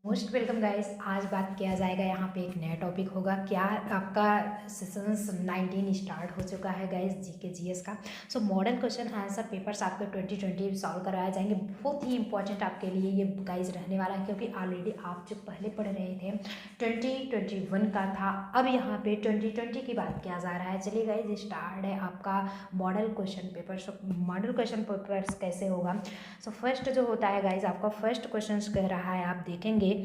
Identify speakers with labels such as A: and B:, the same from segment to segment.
A: Most welcome guys. आज बात किया जाएगा यहाँ पे एक नया टॉपिक होगा। क्या आपका सेशंस 19 स्टार्ट हो चुका है गाइस जीके जीएस का। सो मॉडल क्वेश्चन आंसर पेपर्स आपके 2020 सॉल्व करवाए जाएंगे। बहुत ही इंपॉर्टेंट आपके लिए ये गाइस रहने वाला है, क्योंकि ऑलरेडी आप जो पहले पढ़ रहे थे 2021 का था, अब यहाँ पे 2020 की बात किया जा रहा है। चलिए गाइस, स्टार्ट है आपका मॉडल क्वेश्चन पेपर। सो मॉडल क्वेश्चन पेपर्स कैसे होगा। सो फर्स्ट जो होता है गाइज, आपका फर्स्ट क्वेश्चन कह रहा है, आप देखेंगे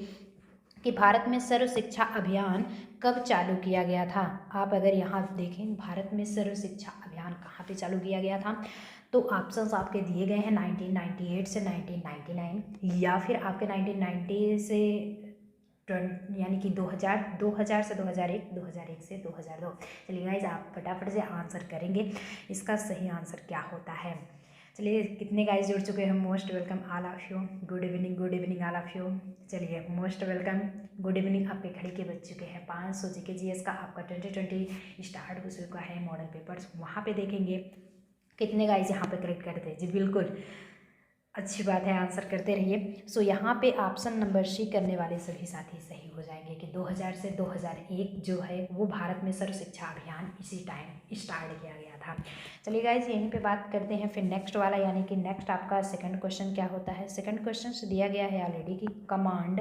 A: कि भारत में सर्व शिक्षा अभियान कब चालू किया गया था। आप अगर यहाँ देखें, भारत में सर्व शिक्षा अभियान कहाँ पे चालू किया गया था, तो ऑप्शंस आपके दिए गए हैं 1998 से 1999, या फिर आपके 1990 से यानी कि 2000 से 2001, 2001 से 2002। चलिए गाइज, आप फटाफट से आंसर करेंगे इसका सही आंसर क्या होता है। चलिए, कितने गाइस जुड़ चुके हैं। Most welcome all of you. Good evening all of you. चलिए, मोस्ट वेलकम, गुड इवनिंग। आपके घड़ी के बज चुके हैं 500 जीके जीएस का आपका 2020 स्टार्ट हो चुका है मॉडल पेपर्स। वहाँ पे देखेंगे कितने गाइस यहाँ पे करेक्ट करते हैं। जी बिल्कुल, अच्छी बात है, आंसर करते रहिए। सो यहाँ पे ऑप्शन नंबर सी करने वाले सभी साथी सही हो जाएंगे कि 2000 से 2001 जो है वो भारत में सर्व शिक्षा अभियान इसी टाइम स्टार्ट किया गया था। चलिए गाइज, यहीं पे बात करते हैं फिर नेक्स्ट वाला, यानी कि नेक्स्ट आपका सेकंड क्वेश्चन क्या होता है। सेकंड क्वेश्चन से दिया गया है ऑलरेडी कि कमांड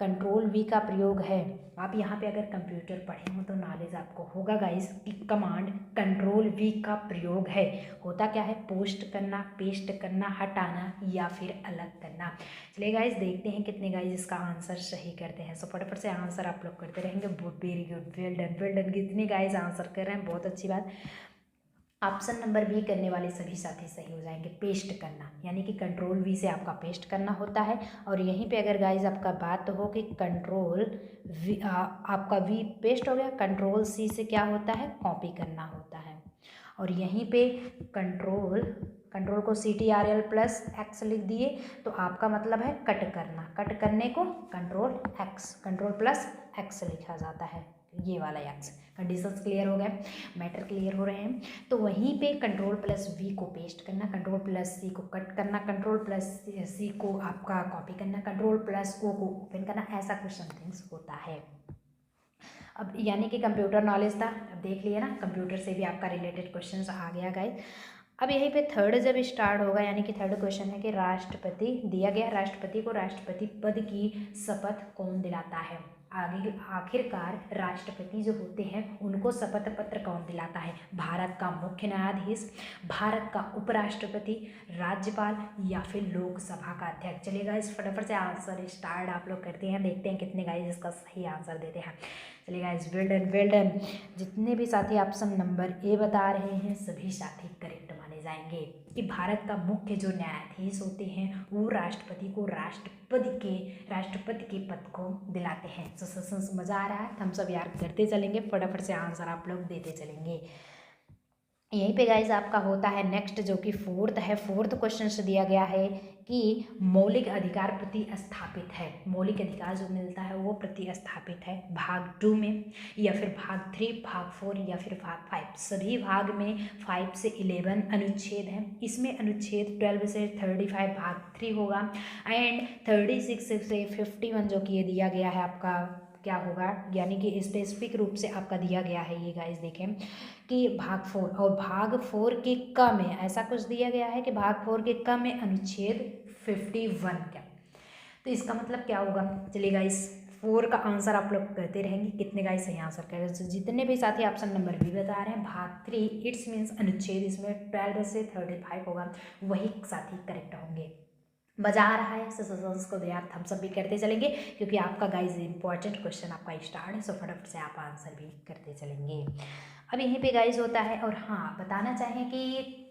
A: कंट्रोल वी का प्रयोग है। आप यहाँ पे अगर कंप्यूटर पढ़े हो तो नॉलेज आपको होगा गाइज कि कमांड कंट्रोल वी का प्रयोग है। होता क्या है, पोस्ट करना, पेस्ट करना, हटाना या फिर अलग करना। चलिए गाइज, देखते हैं कितने गाइज इसका आंसर सही करते हैं। सो फटाफट से आंसर आप लोग करते रहेंगे। Very good, well done. कितने गाइज आंसर कर रहे हैं, बहुत अच्छी बात। ऑप्शन नंबर बी करने वाले सभी साथी सही हो जाएंगे। पेस्ट करना, यानी कि कंट्रोल वी से आपका पेस्ट करना होता है। और यहीं पे अगर गाइज आपका बात हो कि कंट्रोल वी आपका वी पेस्ट हो गया, कंट्रोल सी से क्या होता है, कॉपी करना होता है। और यहीं पे कंट्रोल को CTRL प्लस एक्स लिख दिए तो आपका मतलब है कट करना। कट करने को कंट्रोल प्लस एक्स लिखा जाता है, ये वाला एक्स। कंडीशंस क्लियर हो गए, मैटर क्लियर हो रहे हैं। तो वहीं पे कंट्रोल प्लस वी को पेस्ट करना, कंट्रोल प्लस सी को कट करना, कंट्रोल प्लस सी को आपका कॉपी करना, कंट्रोल प्लस ओ को ओपन करना, ऐसा कुछ समथिंग्स होता है। अब यानी कि कंप्यूटर नॉलेज था, अब देख लिए ना, कंप्यूटर से भी आपका रिलेटेड क्वेश्चंस आ गया गाइस। अब यहीं पे थर्ड जब स्टार्ट होगा, यानी कि थर्ड क्वेश्चन है कि राष्ट्रपति दिया गया, राष्ट्रपति को राष्ट्रपति पद की शपथ कौन दिलाता है। आगे आखिरकार राष्ट्रपति जो होते हैं उनको शपथ पत्र कौन दिलाता है। भारत का मुख्य न्यायाधीश, भारत का उपराष्ट्रपति, राज्यपाल या फिर लोकसभा का अध्यक्ष। चलिए गाइस, फटाफट से आंसर स्टार्ट आप लोग करते हैं, देखते हैं कितने गाइस इसका सही आंसर देते हैं। चलिए गाइस, वेल डन। जितने भी साथी ऑप्शन नंबर ए बता रहे हैं सभी साथी करेक्ट माने जाएंगे कि भारत का मुख्य जो न्यायाधीश होते हैं वो राष्ट्रपति को राष्ट्रपति के पद को दिलाते हैं। तो मज़ा आ रहा है, हम सब याद करते चलेंगे, फटाफट से आंसर आप लोग देते चलेंगे। यहीं पे गाइज आपका होता है नेक्स्ट, जो कि फोर्थ है। फोर्थ क्वेश्चन से दिया गया है कि मौलिक अधिकार प्रतिस्थापित है। मौलिक अधिकार जो मिलता है वो प्रतिस्थापित है भाग 2 में, या फिर भाग 3, भाग 4 या फिर भाग 5। सभी भाग में 5 से 11 अनुच्छेद हैं। इसमें अनुच्छेद 12 से 35 भाग 3 होगा, एंड 36 से 51 जो कि ये दिया गया है आपका क्या होगा, यानी कि स्पेसिफिक रूप से आपका दिया गया है ये गाइस। देखें कि भाग 4 और भाग 4 के क में ऐसा कुछ दिया गया है कि भाग 4 के क में अनुच्छेद 51 का, तो इसका मतलब क्या होगा। चलिए गाइस, 4 का आंसर आप लोग करते रहेंगे, कितने गाइस सही आंसर कर रहे हैं। जितने भी साथी ऑप्शन नंबर बी बता रहे हैं भाग 3 इट्स मीन्स अनुच्छेद, इसमें 12 से 35 होगा, वही साथी करेक्ट होंगे। मज़ा आ रहा है, सजेशंस को याद हम सब भी करते चलेंगे, क्योंकि आपका गाइस इंपॉर्टेंट क्वेश्चन आपका स्टार्ट है। सो फटाफट से आप आंसर भी करते चलेंगे। अब यहीं पे गाइस होता है, और हाँ बताना चाहें कि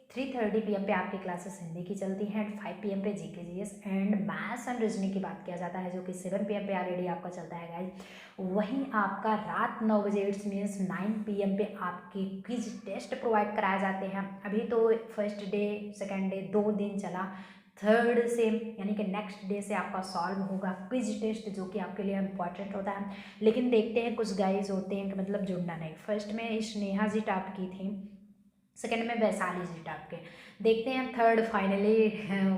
A: 3:30 PM पे आपकी क्लासेस हिंदी की चलती हैं, 5 PM पे GK GS and maths and reasoning की बात किया जाता है, जो कि 7 PM पे ऑलरेडी आपका चलता है गाइस। वहीं आपका रात 9 बजे इट्स मीन्स 9 PM पे आपके क्विज टेस्ट प्रोवाइड कराए जाते हैं। अभी तो फर्स्ट डे सेकेंड डे 2 दिन चला, थर्ड से यानी कि नेक्स्ट डे से आपका सॉल्व होगा क्विज टेस्ट, जो कि आपके लिए इम्पॉर्टेंट होता है। लेकिन देखते हैं कुछ गाइज होते हैं कि मतलब जुड़ना नहीं। फर्स्ट में स्नेहा जी टॉप की थी, सेकंड में वैशाली जी टॉप के, देखते हैं थर्ड फाइनली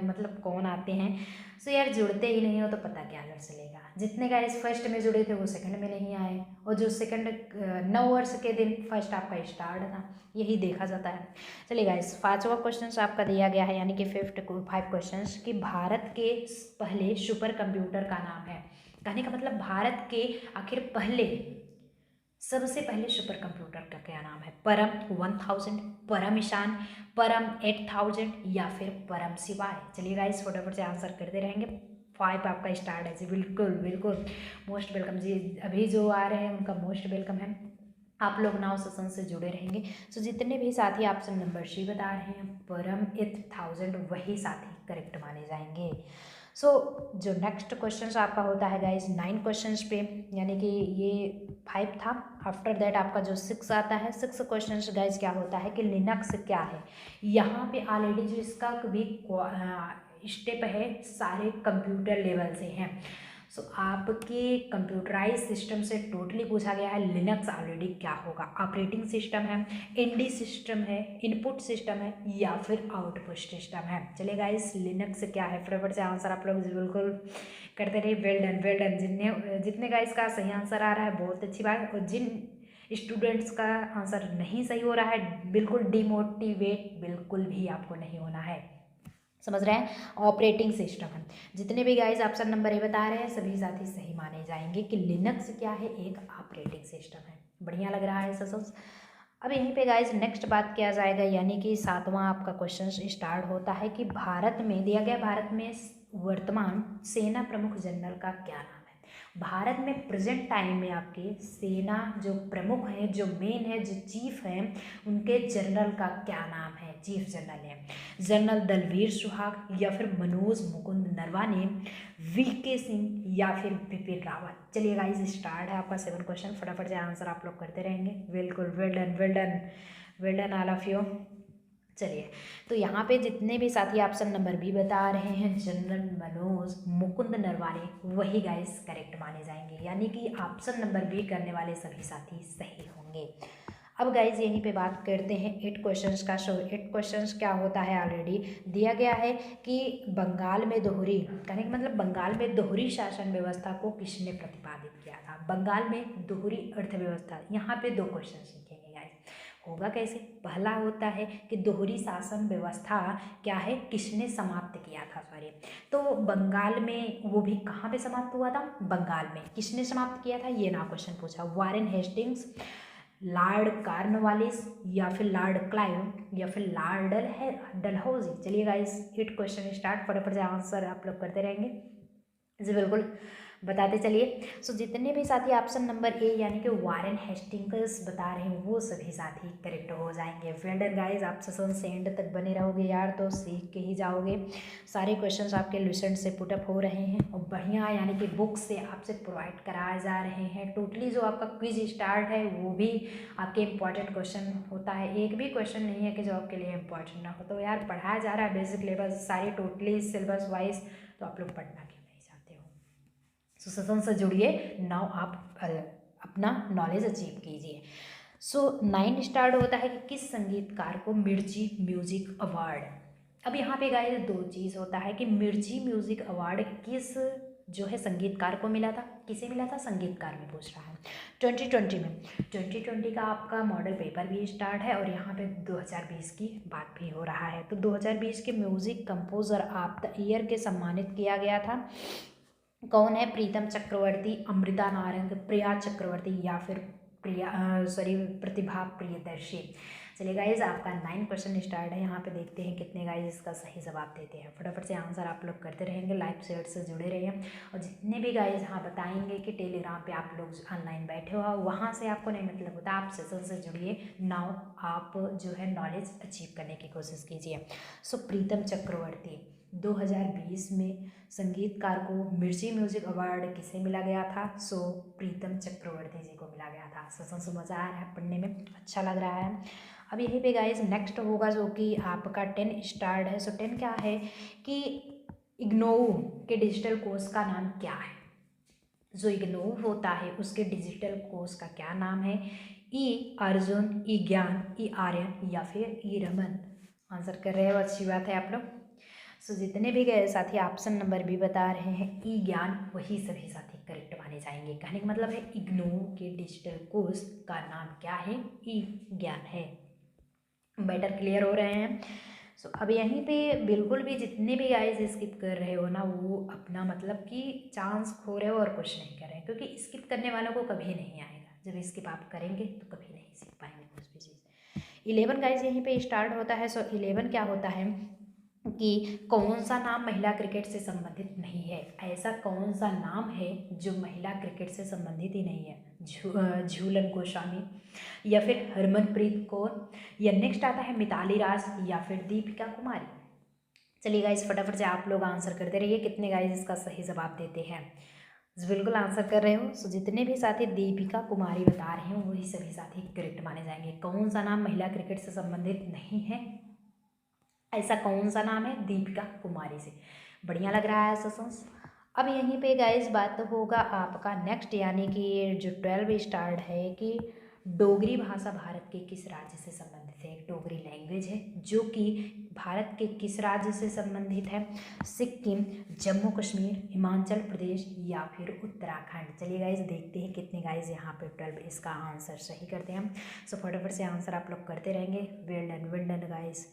A: मतलब कौन आते हैं। सो यार जुड़ते ही नहीं हो तो पता क्या कर चलेगा, जितने गाइस फर्स्ट में जुड़े थे वो सेकंड में नहीं आए, और जो सेकंड नव वर्ष के दिन फर्स्ट आपका स्टार्ट था, यही देखा जाता है। चलिए गाइस, 5वां क्वेश्चन आपका दिया गया है, यानी कि 5 क्वेश्चन कि भारत के पहले सुपर कंप्यूटर का नाम है। कहने का मतलब भारत के आखिर पहले, सबसे पहले सुपर कंप्यूटर का क्या नाम है? परम 1000, परम ईशान, परम 8000 या फिर परम शिवाय। चलिए गाइस, फटाफट से आंसर करते रहेंगे। 5 आपका स्टार्ट है जी। बिल्कुल बिल्कुल, मोस्ट वेलकम जी। अभी जो आ रहे हैं उनका मोस्ट वेलकम है। आप लोग नाउ सेशन से जुड़े रहेंगे। सो जितने भी साथी ऑप्शन नंबर सी बता रहे हैं परम 8000, वही साथी करेक्ट माने जाएंगे। सो जो नेक्स्ट क्वेश्चन आपका होता है गाइज 9 क्वेश्चन पे, यानी कि ये 5 था। आफ्टर दैट आपका जो 6 आता है, 6 क्वेश्चन गाइज क्या होता है कि लिनक्स क्या है। यहाँ पे ऑलरेडी जो इसका भी स्टेप है सारे कंप्यूटर लेवल से हैं। सो आपके कंप्यूटराइज सिस्टम से टोटली पूछा गया है लिनक्स ऑलरेडी क्या होगा। ऑपरेटिंग सिस्टम है, एनडी सिस्टम है, इनपुट सिस्टम है या फिर आउटपुट सिस्टम है। चलिए गाइस, लिनक्स क्या है, फटाफट से आंसर आप लोग बिल्कुल करते रहिए। Well done well done. जितने गाइस का सही आंसर आ रहा है बहुत अच्छी बात, और जिन स्टूडेंट्स का आंसर नहीं सही हो रहा है बिल्कुल डिमोटिवेट बिल्कुल भी आपको नहीं होना है। समझ रहे हैं? ऑपरेटिंग सिस्टम है। जितने भी गाइस ऑप्शन नंबर ए बता रहे हैं सभी साथी सही माने जाएंगे कि लिनक्स क्या है, एक ऑपरेटिंग सिस्टम है। बढ़िया लग रहा है सर। अब यहीं पे गाइस नेक्स्ट बात किया जाएगा, यानी कि 7वां आपका क्वेश्चन स्टार्ट होता है कि भारत में दिया गया, भारत में वर्तमान सेना प्रमुख जनरल का क्या नाम है। भारत में प्रेजेंट टाइम में आपके सेना जो प्रमुख हैं, जो मेन है, जो चीफ हैं, उनके जनरल का क्या नाम है? चीफ जनरल है जनरल दलवीर सुहाग या फिर मनोज मुकुंद नरवाने, वीके सिंह या फिर बिपिन रावत। चलिए गाइस, स्टार्ट है आपका 7 क्वेश्चन। फटाफट से आंसर आप लोग करते रहेंगे। बिल्कुल well done well done well done all of you. चलिए, तो यहाँ पे जितने भी साथी ऑप्शन नंबर बी बता रहे हैं जनरल मनोज मुकुंद नरवाने, वही गाइस करेक्ट माने जाएंगे, यानी कि ऑप्शन नंबर बी करने वाले सभी साथी सही होंगे। अब गाइज यहीं पे बात करते हैं 8 क्वेश्चंस का। सो 8 क्वेश्चंस क्या होता है, ऑलरेडी दिया गया है कि बंगाल में दोहरी, कहने का मतलब बंगाल में दोहरी शासन व्यवस्था को किसने प्रतिपादित किया था। बंगाल में दोहरी अर्थव्यवस्था, यहाँ पे 2 क्वेश्चन सीखेंगे गाइज। होगा कैसे? पहला होता है कि दोहरी शासन व्यवस्था क्या है, किसने समाप्त किया था। सॉरी, तो बंगाल में वो भी कहाँ पे समाप्त हुआ था? बंगाल में। किसने समाप्त किया था, ये ना क्वेश्चन पूछा। वारेन हेस्टिंग्स, लॉर्ड कॉर्नवालिस या फिर लॉर्ड क्लाइव या फिर लॉर्ड डलहौजी। चलिए गाइस, 8 क्वेश्चन स्टार्ट। फटाफट से आंसर आप लोग करते रहेंगे जी, बिल्कुल बताते चलिए। सो जितने भी साथी ऑप्शन नंबर ए यानी कि वारेन हेस्टिंग्स बता रहे हैं वो सभी साथी करेक्ट हो जाएंगे। वेल डन गाइस, आप सेशन से एंड तक बने रहोगे यार तो सीख के ही जाओगे। सारे क्वेश्चंस आपके लुसेंट से पुटअप हो रहे हैं और बढ़िया, यानी कि बुक से आपसे प्रोवाइड कराए जा रहे हैं। टोटली जो आपका क्विज स्टार्ट है वो भी आपके इंपॉर्टेंट क्वेश्चन होता है। एक भी क्वेश्चन नहीं है कि जो आपके लिए इंपॉर्टेंट ना हो। तो यार पढ़ाया जा रहा है बेसिक लेवल सारी टोटली सिलेबस वाइज, तो आप लोग पढ़ना क्यों नहीं चाहते हो। सो सेशन से जुड़िए, नाउ आप अपना नॉलेज अचीव कीजिए। सो 9 स्टार्ट होता है कि किस संगीतकार को मिर्ची म्यूजिक अवार्ड। अब यहाँ पे गाइस 2 चीज़ होता है कि मिर्ची म्यूजिक अवार्ड किस जो है संगीतकार को मिला था। किसे मिला था? संगीतकार में पूछ रहा है। 2020 में, 2020 का आपका मॉडल पेपर भी स्टार्ट है और यहाँ पे 2020 की बात भी हो रहा है। तो 2020 के music composer of the year के सम्मानित किया गया था। कौन है? प्रीतम चक्रवर्ती, अमृता नारंग, प्रिया चक्रवर्ती या फिर प्रतिभा प्रियदर्शी। चलिए गाइज, आपका 9 क्वेश्चन स्टार्ट है। यहाँ पे देखते हैं कितने गाइज इसका सही जवाब देते हैं। फटाफट से आंसर आप लोग करते रहेंगे, लाइव शेयर से जुड़े रहिए। और जितने भी गाइज हाँ बताएंगे कि टेलीग्राम पे आप लोग ऑनलाइन बैठे हो, वहाँ से आपको नहीं मतलब होता, आप सेशन से जुड़िए। नाउ आप जो है नॉलेज अचीव करने की कोशिश कीजिए। सो प्रीतम चक्रवर्ती 2020 में संगीतकार को मिर्ची म्यूजिक अवार्ड किसे मिला गया था? सो प्रीतम चक्रवर्ती जी को मिला गया था। सेशन से मज़ा आ रहा है, पढ़ने में अच्छा लग रहा है। अब यहीं पे गाइज नेक्स्ट होगा जो कि आपका 10 स्टार्ट है। सो 10 क्या है कि इग्नोऊ के डिजिटल कोर्स का नाम क्या है। जो इग्नोऊ होता है उसके डिजिटल कोर्स का क्या नाम है? ई अर्जुन, ई ज्ञान, ई आर्यन या फिर ई रमन। आंसर कर रहे हो, अच्छी बात है आप लोग। सो जितने भी गए साथी ऑप्शन नंबर भी बता रहे हैं ई ज्ञान, वही सभी साथी करेक्ट माने जाएंगे। कहने का मतलब है इग्नू के डिजिटल कोर्स का नाम क्या है, ई ज्ञान है। बेटर क्लियर हो रहे हैं। सो अब यहीं पे बिल्कुल भी जितने भी गाइस स्किप कर रहे हो ना, वो अपना मतलब कि चांस खो रहे हो और कुछ नहीं कर रहे हैं, क्योंकि स्किप करने वालों को कभी नहीं आएगा। जब स्किप आप करेंगे तो कभी नहीं सीख पाएंगे कुछ भी चीज़। 11 गाइस यहीं पे स्टार्ट होता है। सो 11 क्या होता है कि कौन सा नाम महिला क्रिकेट से संबंधित नहीं है। ऐसा कौन सा नाम है जो महिला क्रिकेट से संबंधित ही नहीं है। झूलन गोस्वामी या फिर हरमनप्रीत कौर, या नेक्स्ट आता है मिताली राज या फिर दीपिका कुमारी। चलिए गाइस फटाफट से आप लोग आंसर करते रहिए, कितने गाइस इसका सही जवाब देते हैं। बिल्कुल आंसर कर रहे हो। सो जितने भी साथी दीपिका कुमारी बता रहे हैं वही सभी साथी करेक्ट माने जाएंगे। कौन सा नाम महिला क्रिकेट से संबंधित नहीं है, ऐसा कौन सा नाम है, दीपिका कुमारी से। बढ़िया लग रहा है ससंस। अब यहीं पे गाइस बात होगा आपका नेक्स्ट, यानी कि जो 12 स्टार्ट है कि डोगरी भाषा भारत के किस राज्य से संबंधित है। एक डोगरी लैंग्वेज है जो कि भारत के किस राज्य से संबंधित है। सिक्किम, जम्मू कश्मीर, हिमाचल प्रदेश या फिर उत्तराखंड। चलिए गाइस देखते हैं कितने गाइस यहाँ पे 12 इसका आंसर सही करते हैं। सो फटाफट से आंसर आप लोग करते रहेंगे। वेल डन गाइस,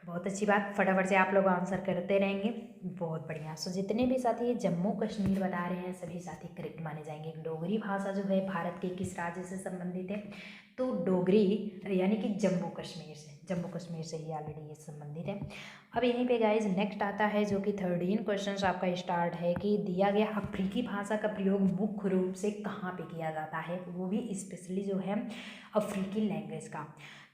A: बहुत अच्छी बात। फटाफट से आप लोग आंसर करते रहेंगे, बहुत बढ़िया। सो जितने भी साथी जम्मू कश्मीर बता रहे हैं सभी साथी करेक्ट माने जाएंगे। डोगरी भाषा जो है भारत के किस राज्य से संबंधित है, तो डोगरी यानी कि जम्मू कश्मीर से ही ऑलरेडी ये संबंधित है। अब यहीं पे गाइज नेक्स्ट आता है जो कि 13 क्वेश्चन आपका स्टार्ट है कि दिया गया अफ्रीकी भाषा का प्रयोग मुख्य रूप से कहाँ पे किया जाता है, वो भी स्पेशली जो है अफ्रीकी लैंग्वेज का।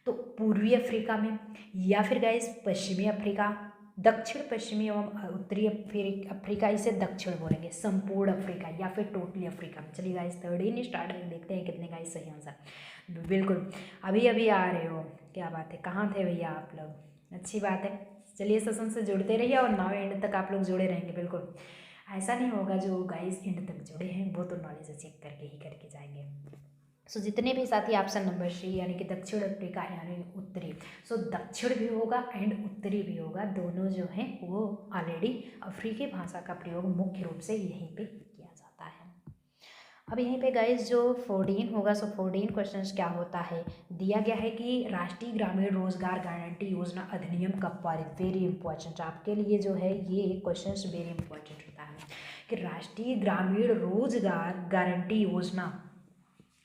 A: तो पूर्वी अफ्रीका में, या फिर गाइस पश्चिमी अफ्रीका, दक्षिण पश्चिमी एवं उत्तरी अफ्रीका, इसे दक्षिण बोलेंगे, संपूर्ण अफ्रीका या फिर टोटली अफ्रीका में। चलिए गाइस 13 स्टार्ट है, देखते हैं कितने गाइस सही आंसर। बिल्कुल अभी अभी आ रहे हो, क्या बात है, कहाँ थे भैया आप लोग, अच्छी बात है। चलिए सेशन से जुड़ते रहिए और नाउ एंड तक आप लोग जुड़े रहेंगे। बिल्कुल ऐसा नहीं होगा जो गाइस एंड तक जुड़े हैं वो तो नॉलेज चेक करके ही करके जाएंगे। सो जितने भी साथी ऑप्शन नंबर सी यानी कि दक्षिण अफ्रीका यानी उत्तरी, सो दक्षिण भी होगा एंड उत्तरी भी होगा, दोनों जो हैं वो ऑलरेडी अफ्रीकी भाषा का प्रयोग मुख्य रूप से यहीं पे किया जाता है। अब यहीं पे गाइस जो 14 होगा, सो 14 क्वेश्चन क्या होता है, दिया गया है कि राष्ट्रीय ग्रामीण रोजगार गारंटी योजना अधिनियम कब पारित। वेरी इंपॉर्टेंट आपके लिए जो है ये क्वेश्चन वेरी इंपॉर्टेंट होता है कि राष्ट्रीय ग्रामीण रोजगार गारंटी योजना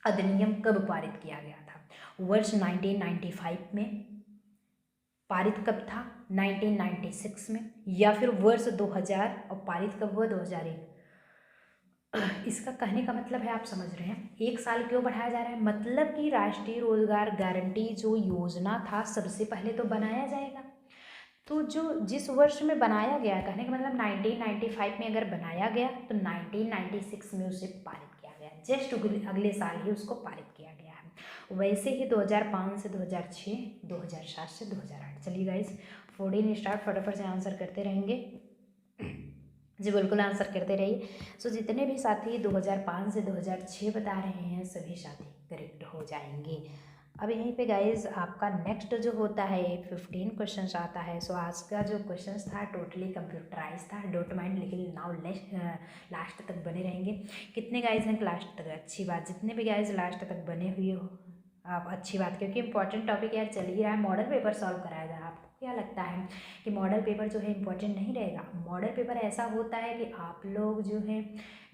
A: अधिनियम कब पारित किया गया था। वर्ष 1995 में पारित कब था, 1996 में, या फिर वर्ष 2000, और पारित कब हुआ, 2001। इसका कहने का मतलब है आप समझ रहे हैं, एक साल क्यों बढ़ाया जा रहा है, मतलब कि राष्ट्रीय रोजगार गारंटी जो योजना था सबसे पहले तो बनाया जाएगा, तो जो जिस वर्ष में बनाया गया, कहने का मतलब 1995 में अगर बनाया गया तो 1996 में उसे पारित किया गया, जस्ट अगले साल ही उसको पारित किया गया है। वैसे ही 2005 से 2006, 2007 से 2008। चलिए गाइस 14 स्टार्ट, फटाफट से आंसर करते रहेंगे जी, बिल्कुल आंसर करते रहिए। सो जितने भी साथी 2005 से 2006 बता रहे हैं सभी साथी करेक्ट हो जाएंगे। अब यहीं पे गाइज आपका नेक्स्ट जो होता है 15 क्वेश्चन आता है। सो आज का जो क्वेश्चन था टोटली कंप्यूटराइज था, डोंट माइंड, लेकिन नाउ लास्ट तक बने रहेंगे। कितने गाइज हैं लास्ट तक, अच्छी बात, जितने भी गाइज लास्ट तक बने हुए हो आप, अच्छी बात, क्योंकि इंपॉर्टेंट टॉपिक यार चल ही रहा है। मॉडल पेपर सॉल्व कराया जा रहा है, आपको क्या लगता है कि मॉडल पेपर जो है इंपॉर्टेंट नहीं रहेगा। मॉडल पेपर ऐसा होता है कि आप लोग जो है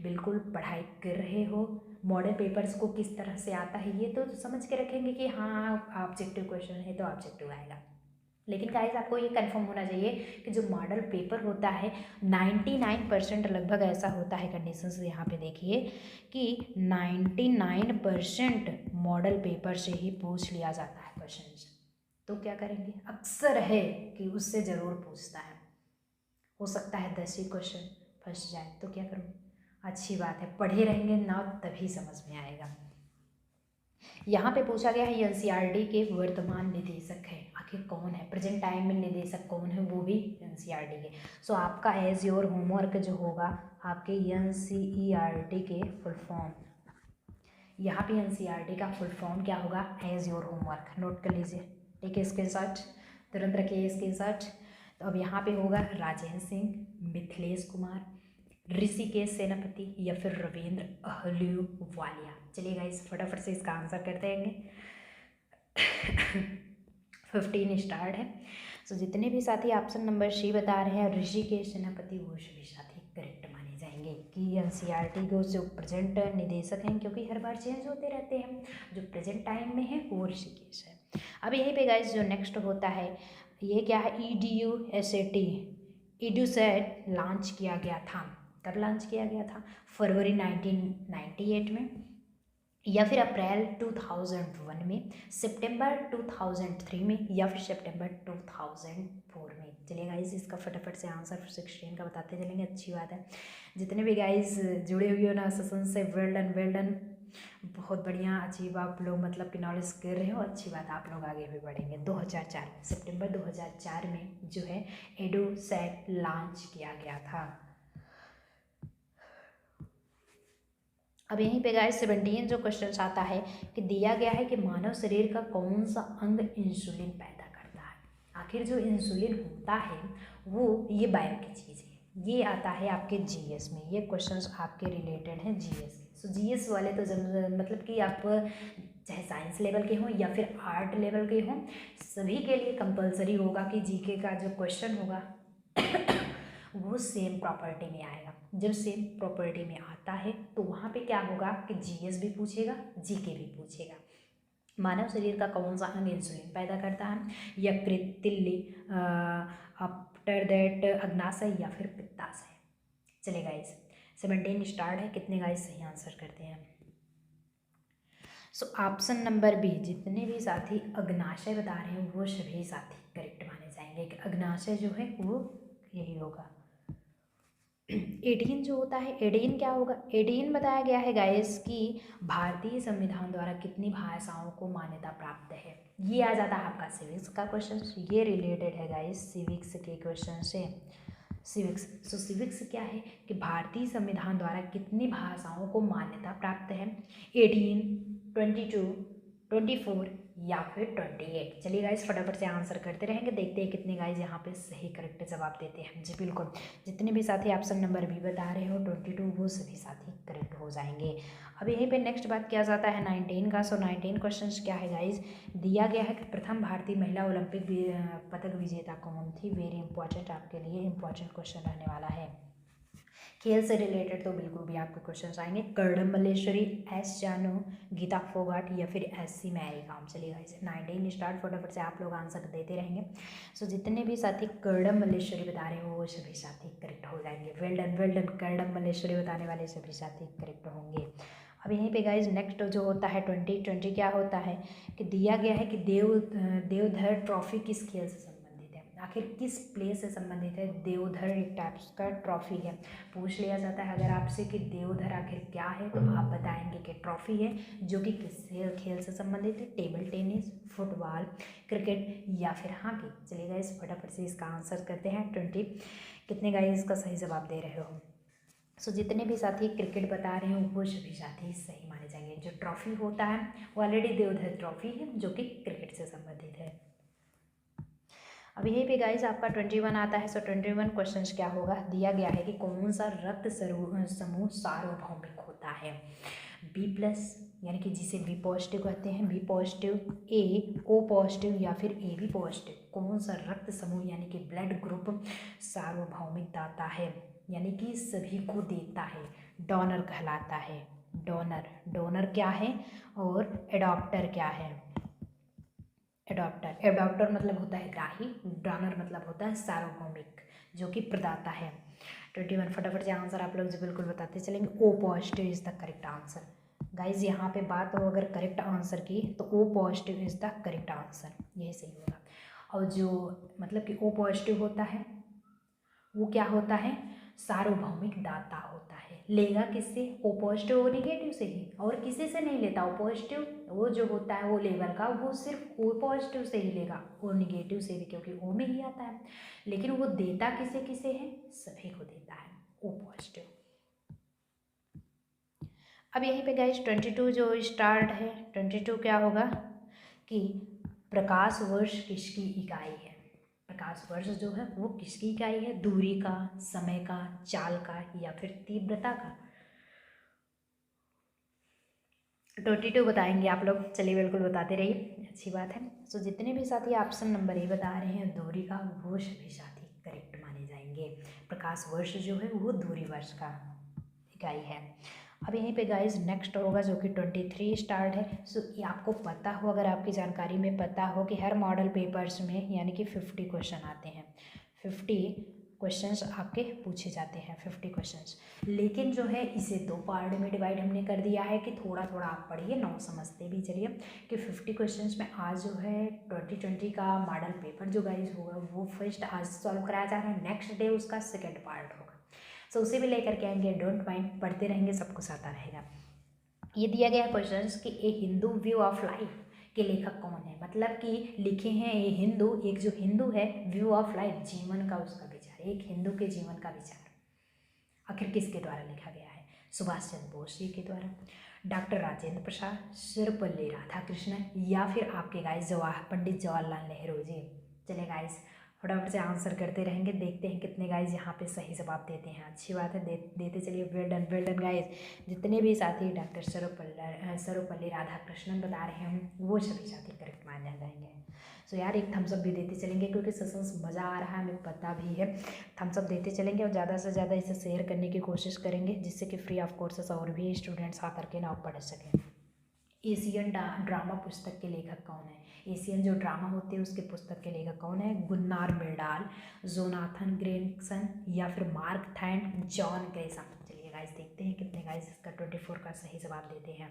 A: बिल्कुल पढ़ाई कर रहे हो, मॉडल पेपर्स को किस तरह से आता है ये तो समझ के रखेंगे कि हाँ ऑब्जेक्टिव क्वेश्चन है तो ऑब्जेक्टिव आएगा। लेकिन गाइस आपको ये कंफर्म होना चाहिए कि जो मॉडल पेपर होता है 99% लगभग ऐसा होता है, कंडीशंस यहाँ पे देखिए कि 99% मॉडल पेपर से ही पूछ लिया जाता है क्वेश्चन। तो क्या करेंगे, अक्सर है कि उससे ज़रूर पूछता है, हो सकता है 10 ही क्वेश्चन फंस जाए, तो क्या करूँ, अच्छी बात है, पढ़े रहेंगे ना तभी समझ में आएगा। यहाँ पे पूछा गया है एनसीईआरटी के वर्तमान निदेशक है, आखिर कौन है, प्रेजेंट टाइम में निदेशक कौन है, वो भी एनसीईआरटी के। सो आपका एज योर होमवर्क जो होगा आपके एनसीईआरटी के फुल फॉर्म, यहाँ पे एनसीईआरटी का फुल फॉर्म क्या होगा, एज योर होमवर्क, नोट कर लीजिए, टेक स्क्रीनशॉट, तुरंत रखिए स्क्रीनशॉट। तो अब यहाँ पे होगा राजेंद्र सिंह, मिथिलेश कुमार, ऋषिकेश सेनापति या फिर रविंद्र अहलूवालिया। चलिए गाइस फटाफट से इसका आंसर करते हैं। 15 स्टार्ट है। सो जितने भी साथी ऑप्शन नंबर सी बता रहे हैं ऋषिकेश सेनापति, वो सभी साथी करेक्ट माने जाएंगे कि एनसीईआरटी के जो प्रेजेंट निदेशक हैं, क्योंकि हर बार चेंज होते रहते हैं, जो प्रेजेंट टाइम में है वो ऋषिकेश है। अब यहीं पे गाइस जो नेक्स्ट होता है ये क्या है, EDUSAT लॉन्च किया गया था। कब लॉन्च किया गया था? फरवरी 1998 में, या फिर अप्रैल 2001 में, सितंबर 2003 में, या फिर सितंबर 2004 में। चलिए गाइस इसका फटाफट से आंसर 16 का बताते चलेंगे। अच्छी बात है, जितने भी गाइस जुड़े हुए हो ना सेशन से, वेल डन, बहुत बढ़िया, अचीव आप लोग मतलब कि नॉलेज कर रहे हो, अच्छी बात, आप लोग आगे भी बढ़ेंगे। 2004 सितंबर 2004 में जो है EDUSAT लॉन्च किया गया था। अब यहीं पे गाइस 17 जो क्वेश्चन आता है कि दिया गया है कि मानव शरीर का कौन सा अंग इंसुलिन पैदा करता है। आखिर जो इंसुलिन होता है वो ये बायो की चीज़ है, ये आता है आपके जीएस में। ये क्वेश्चंस आपके रिलेटेड हैं जीएस के। सो जीएस वाले तो मतलब कि आप चाहे साइंस लेवल के हों या फिर आर्ट लेवल के हों, सभी के लिए कंपलसरी होगा कि जीके का जो क्वेश्चन होगा वो सेम प्रॉपर्टी में आएगा। जब सेम प्रॉपर्टी में आता है तो वहाँ पे क्या होगा कि जीएस भी पूछेगा, जीके भी पूछेगा। मानव शरीर का कौन सा अंग इंसुलिन पैदा करता है? यकृत, आफ्टर दैट अग्नाशय या फिर पित्ताशय। चलिए गाइस 17 स्टार्ट है। कितने गाइस सही आंसर करते हैं? सो ऑप्शन नंबर बी, जितने भी साथी अग्नाशय बता रहे हैं वो सभी साथी करेक्ट माने जाएंगे कि अग्नाशय जो है वो यही होगा। 18 जो होता है, 18 क्या होगा? 18 बताया गया है गाइस कि भारतीय संविधान द्वारा कितनी भाषाओं को मान्यता प्राप्त है। ये आ जाता है आपका सिविक्स का क्वेश्चन, ये रिलेटेड है गाइस सिविक्स के क्वेश्चन से। सिविक्स, सो सिविक्स क्या है कि भारतीय संविधान द्वारा कितनी भाषाओं को मान्यता प्राप्त है? 18, 22, 24 या फिर 28। चलिए गाइस फटाफट से आंसर करते रहेंगे, देखते हैं कितने गाइस यहाँ पे सही करेक्ट जवाब देते हैं। जी बिल्कुल, जितने भी साथी ऑप्शन नंबर बी बता रहे हो 22, वो सभी साथी करेक्ट हो जाएंगे। अब यहीं पे नेक्स्ट बात किया जाता है 19 का। सो 19 क्वेश्चन क्या है गाइज, दिया गया है कि प्रथम भारतीय महिला ओलंपिक पदक विजेता कौन थी। वेरी इंपॉर्टेंट, आपके लिए इंपॉर्टेंट क्वेश्चन रहने वाला है। खेल से रिलेटेड तो बिल्कुल भी आपके क्वेश्चंस आएंगे। कर्दम मल्लेश्वरी, एस जानू, गीता फोगाट या फिर SC मैरी कॉम। चलिए गाइस 19 स्टार्ट, फटाफट से आप लोग आंसर देते रहेंगे। सो जितने भी साथी कर्दम मल्लेश्वरी बता रहे हो वो सभी साथी करेक्ट हो जाएंगे। वेल डन, कर्दम मल्लेश्वरी बताने वाले सभी साथी करेक्ट होंगे। अब यहीं पे गाइज नेक्स्ट जो होता है 20 क्या होता है कि दिया गया है कि देवधर ट्रॉफी किस खेल से संबंधित है। आखिर किस प्ले से संबंधित है? देवधर एक टाइप्स का ट्रॉफी है। पूछ लिया जाता है अगर आपसे कि देवधर आखिर क्या है, तो आप बताएंगे कि ट्रॉफी है जो कि किस खेल से संबंधित है। टेबल टेनिस, फुटबॉल, क्रिकेट या फिर हॉकी। चलिए गाइस फटाफट से इसका आंसर करते हैं। 20 कितने गाइस इसका सही जवाब दे रहे हो? सो जितने भी साथी क्रिकेट बता रहे हैं वो सभी साथी सही माने जाएंगे। जो ट्रॉफी होता है वो ऑलरेडी देवधर ट्रॉफी है जो कि क्रिकेट से संबंधित है। अब यहीं पे गाइज आपका 21 आता है। सो 21 क्वेश्चन क्या होगा, दिया गया है कि कौन सा रक्त समूह सार्वभौमिक होता है। B+ यानी कि जिसे B पॉजिटिव कहते हैं, B positive, A O positive या फिर AB पॉजिटिव। कौन सा रक्त समूह यानी कि ब्लड ग्रुप सार्वभौमिक दाता है, यानी कि सभी को देता है, डोनर कहलाता है। डोनर क्या है और एडॉप्टर क्या है? एडॉप्टर मतलब होता है ग्राही, डोनर मतलब होता है सार्वभौमिक जो कि प्रदाता है। 21 फटाफट से आंसर आप लोग जो बिल्कुल बताते चलेंगे। O positive is the correct answer. Guys यहाँ पे बात हो अगर करेक्ट आंसर की तो O positive is the correct answer, यही सही होगा। और जो मतलब कि O पॉजिटिव होता है वो क्या होता है? सार्वभौमिक दाता होता है। लेगा किससे? ओ पॉजिटिव और निगेटिव से ही, और किसी से नहीं लेता। ओ पॉजिटिव वो जो होता है वो लेवल का वो सिर्फ ओ पॉजिटिव से ही लेगा, और निगेटिव से भी, क्योंकि ओ में ही आता है। लेकिन वो देता किसे किसे है? सभी को देता है, ओ पॉजिटिव। अब यहीं पे गाइस 22 जो स्टार्ट है, 22 क्या होगा कि प्रकाश वर्ष किसकी इकाई है? प्रकाश वर्ष जो है वो किसकी इकाई है? दूरी का, समय का, चाल का या फिर तीव्रता का? 22 बताएंगे आप लोग। चलिए बिल्कुल बताते रहिए, अच्छी बात है। सो जितने भी साथी ऑप्शन नंबर ए बता रहे हैं दूरी का, वो सभी साथी करेक्ट माने जाएंगे। प्रकाश वर्ष जो है वो दूरी वर्ष का इकाई है। अब यहीं पे गाइस नेक्स्ट होगा जो कि 23 स्टार्ट है। सो ये आपको पता हो, अगर आपकी जानकारी में पता हो कि हर मॉडल पेपर्स में यानी कि 50 क्वेश्चन आते हैं, 50 क्वेश्चंस आपके पूछे जाते हैं, 50 क्वेश्चंस। लेकिन जो है इसे 2 पार्ट में डिवाइड हमने कर दिया है कि थोड़ा थोड़ा आप पढ़िए, 9 समझते भी चलिए कि 50 क्वेश्चंस में आज जो है 2020 का मॉडल पेपर जो गाइस होगा वो फर्स्ट आज सॉल्व कराया जा रहा है, नेक्स्ट डे उसका सेकेंड पार्ट होगा। सो उसे भी लेकर के आएंगे, डोंट माइंड, पढ़ते रहेंगे, सब कुछ आता रहेगा। ये दिया गया क्वेश्चन कि ए हिंदू व्यू ऑफ लाइफ के लेखक कौन है? मतलब कि लिखे हैं ये हिंदू, एक जो हिंदू है, व्यू ऑफ लाइफ, जीवन का उसका विचार, एक हिंदू के जीवन का विचार आखिर किसके द्वारा लिखा गया है? सुभाष चंद्र बोस जी के द्वारा, डॉक्टर राजेंद्र प्रसाद, सर्वपल्ली राधाकृष्णन या फिर आपके गाइस पंडित जवाहरलाल नेहरू जी। चले गाइस फटाफट से आंसर करते रहेंगे, देखते हैं कितने गाइस यहाँ पे सही जवाब देते हैं। अच्छी बात है, देते चलिए। Well done guys. जितने भी साथी डॉक्टर सर्वपल्ली राधाकृष्णन बता रहे हैं वो सभी साथी करेक्ट माने जाएंगे। सो यार एक थम्सअप भी देते चलेंगे क्योंकि सेशंस मज़ा आ रहा है, हमें पता भी है। थम्सअप देते चलेंगे और ज़्यादा से ज़्यादा इसे शेयर करने की कोशिश करेंगे जिससे कि फ्री ऑफ कोर्सेस और भी स्टूडेंट्स आकर के ना पढ़ सकें। एशियन ड्रामा पुस्तक के लेखक कौन है? एशियन जो ड्रामा होते हैं उसके पुस्तक के लेखक कौन है? गुन्नार मिर्डाल, जोनाथन ग्रेनसन या फिर मार्क थैन, जॉन ग्रेसम। चलिए गाइस देखते हैं कितने गाइस इसका 24 का सही जवाब देते हैं।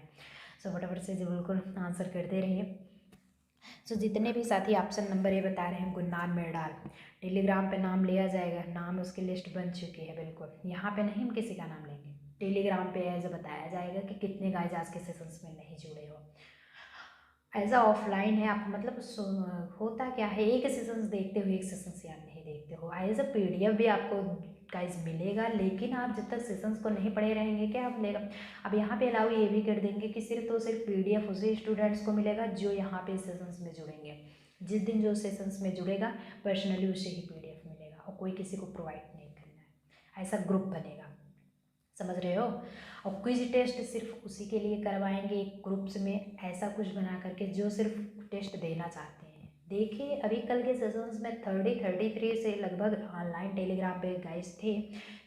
A: सो फटाफट से बिल्कुल आंसर करते रहिए। सो जितने भी साथी ऑप्शन नंबर ए बता रहे हैं गुन्नार मिर्डाल, टेलीग्राम पे नाम लिया जाएगा, नाम उसकी लिस्ट बन चुकी है बिल्कुल। यहाँ पे नहीं हम किसी का नाम लेंगे, टेलीग्राम पे ऐसे बताया जाएगा कि कितने गाइस आज के सेशंस में नहीं जुड़े हो। एज अ ऑफलाइन है आप, मतलब होता क्या है, एक सेशंस देखते हो, एक सेशंस याद नहीं देखते हो। एज अ PDF भी आपको गाइस मिलेगा, लेकिन आप जब तक सेशंस को नहीं पढ़े रहेंगे क्या मिलेगा? अब यहाँ पे अलाउ ये भी कर देंगे कि सिर्फ तो सिर्फ PDF उसी स्टूडेंट्स को मिलेगा जो यहाँ पे सेशंस में जुड़ेंगे। जिस दिन जो सेशंस में जुड़ेगा पर्सनली उसे ही PDF मिलेगा और कोई किसी को प्रोवाइड नहीं करना है। ऐसा ग्रुप बनेगा, समझ रहे हो? और क्विज टेस्ट सिर्फ उसी के लिए करवाएंगे एक ग्रुप्स में, ऐसा कुछ बना करके जो सिर्फ टेस्ट देना चाहते हैं। देखिए अभी कल के सेशंस में 33 से लगभग ऑनलाइन टेलीग्राम पे गाइस थे,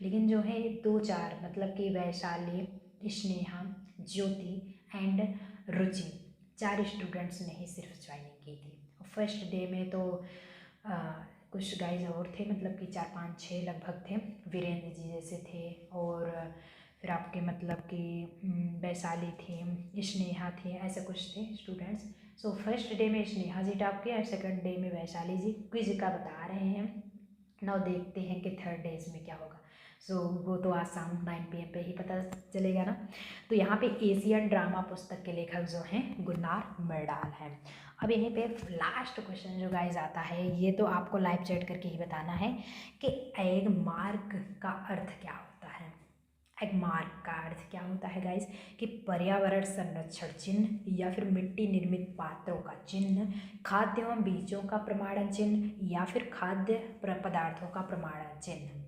A: लेकिन जो है 2-4 मतलब कि वैशाली, स्नेहा, ज्योति एंड रुचि, 4 स्टूडेंट्स ने ही सिर्फ ज्वाइनिंग की थी। फर्स्ट डे में तो कुछ गाइज और थे, मतलब कि 4-5-6 लगभग थे, वीरेंद्र जी जैसे थे, और फिर आपके मतलब कि वैशाली थी, स्नेहा थी, ऐसे कुछ थे स्टूडेंट्स। सो फर्स्ट डे में स्नेहा जी टॉप किया और सेकंड डे में वैशाली जी। क्विज का बता रहे हैं, नाउ देखते हैं कि थर्ड डे इसमें क्या होगा। सो वो तो आज शाम 9 PM पे ही पता चलेगा ना। तो यहाँ पे एशियन ड्रामा पुस्तक के लेखक जो हैं गुन्नार मिर्डाल हैं। अब यहीं पे लास्ट क्वेश्चन जो गाइज आता है, ये तो आपको लाइव चैट करके ही बताना है कि एग मार्क का अर्थ क्या होता है। एग मार्क का अर्थ क्या होता है गाइज? कि पर्यावरण संरक्षण चिन्ह या फिर मिट्टी निर्मित पात्रों का चिन्ह, खाद्य एवं बीजों का प्रमाणन चिन्ह या फिर खाद्य पदार्थों का प्रमाणन चिन्ह।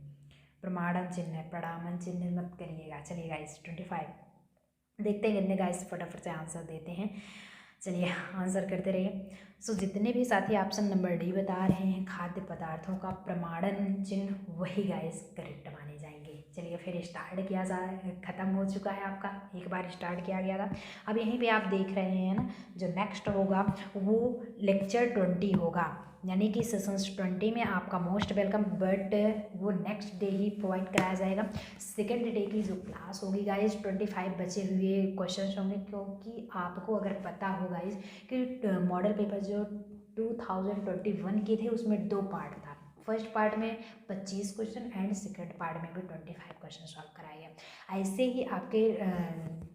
A: प्रमाणन चिन्ह है, प्रणामन चिन्ह मत करिएगा। चलिए गाइस 25 देखते हैं कितने गाइस फटाफट से आंसर देते हैं। चलिए आंसर करते रहिए। सो जितने भी साथी ऑप्शन नंबर डी बता रहे हैं खाद्य पदार्थों का प्रमाणन चिन्ह, वही गाइस करेक्ट माने जाएंगे। चलिए फिर स्टार्ट किया जाए, ख़त्म हो चुका है आपका, एक बार स्टार्ट किया गया था। अब यहीं पे आप देख रहे हैं ना, जो नेक्स्ट होगा वो लेक्चर 20 होगा, यानी कि सेशंस 20 में आपका मोस्ट वेलकम, बट वो नेक्स्ट डे ही प्रोवाइड कराया जाएगा। सेकेंड डे की जो क्लास होगी गाइज 25 बचे हुए क्वेश्चन होंगे, क्योंकि आपको अगर पता हो गाइज कि मॉडल पेपर जो 2021 के थे उसमें 2 पार्ट था। फर्स्ट पार्ट में 25 क्वेश्चन एंड सेकेंड पार्ट में भी 25 क्वेश्चन सॉल्व कराए गए। ऐसे ही आपके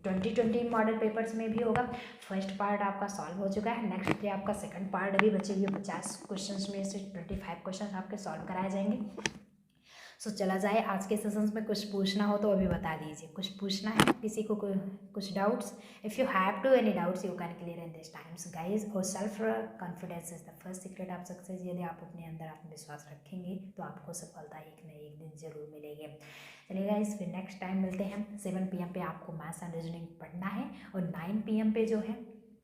A: 2020 मॉडल पेपर्स में भी होगा। फर्स्ट पार्ट आपका सॉल्व हो चुका है, नेक्स्ट डे आपका सेकंड पार्ट भी बचे हुए 50 क्वेश्चंस में से 25 क्वेश्चन आपके सॉल्व कराए जाएंगे। सो चला जाए आज के सेशंस में। कुछ पूछना हो तो अभी बता दीजिए, कुछ पूछना है किसी को, कुछ doubts? If you have to any doubts you can clear in this times guys. और self confidence is the first secret of success. यदि आप अपने अंदर आत्मविश्वास रखेंगे तो आपको सफलता एक न एक दिन जरूर मिलेगी। चलिए गाइज, फिर नेक्स्ट टाइम मिलते हैं। 7 PM पे आपको मैथ्स एंड रीजनिंग पढ़ना है और 9 PM पे जो है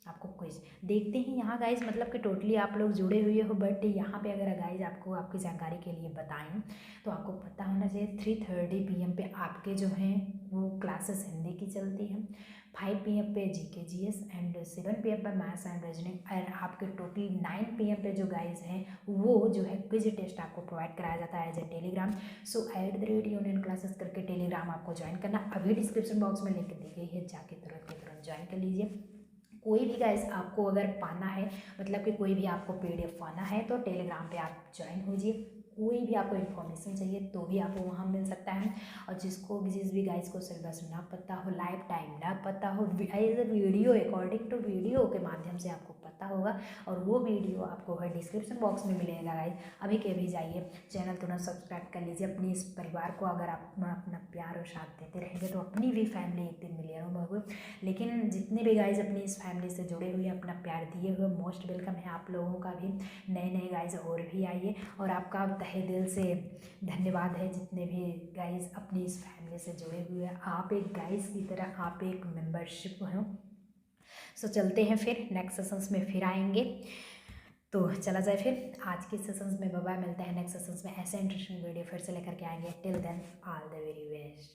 A: आपको क्विज देखते हैं यहाँ गाइज। मतलब कि टोटली आप लोग जुड़े हुए हो, बट यहाँ पे अगर गाइज आपको आपकी जानकारी के लिए बताएं तो आपको पता होना चाहिए 3:30 PM पे आपके जो हैं वो क्लासेस हिंदी की चलती हैं, 5 PM पे GK GS एंड 7 PM पे मैथ्स एंड रीजनिंग। और आपके टोटल 9 PM पे जो गाइज हैं वो जो है क्विज टेस्ट आपको प्रोवाइड कराया जाता है as a Telegram. So @union classes करके टेलीग्राम आपको ज्वाइन करना, अभी डिस्क्रिप्शन बॉक्स में लिंक दी गई है, जाके तुरंत के तुरंत ज्वाइन कर लीजिए। कोई भी गाइस आपको अगर पाना है, मतलब कि कोई भी आपको PDF पाना है तो टेलीग्राम पे आप ज्वाइन होजिए। कोई भी आपको इन्फॉर्मेशन चाहिए तो भी आपको वहाँ मिल सकता है। और जिस भी गाइस को सिलेबस ना पता हो, लाइफ टाइम ना पता हो, as a video according to video के माध्यम से आपको पता होगा, और वो वीडियो आपको हर डिस्क्रिप्शन बॉक्स में मिलेगा गाइस। अभी के अभी जाइए, चैनल तुरंत सब्सक्राइब कर लीजिए। अपनी इस परिवार को अगर आप अपना प्यार और साथ देते रहेंगे तो अपनी भी फैमिली एक दिन मिलियनों होगी। लेकिन जितने भी गाइज अपनी इस फैमिली से जुड़े हुए अपना प्यार दिए हुए, मोस्ट वेलकम है आप लोगों का भी। नए नए गाइज और भी आइए, और आपका तहे दिल से धन्यवाद है जितने भी गाइज अपनी इस फैमिली से जुड़े हुए हैं। आप एक गाइज की तरह आप एक मेंबरशिप हो। सो चलते हैं फिर नेक्स्ट सेशंस में फिर आएंगे। तो चला जाए फिर आज के सेशंस में। बाय बाय, मिलते हैं नेक्स्ट सेशंस में। ऐसे इंटरेस्टिंग वीडियो फिर से लेकर के आएंगे। Till then all the very best.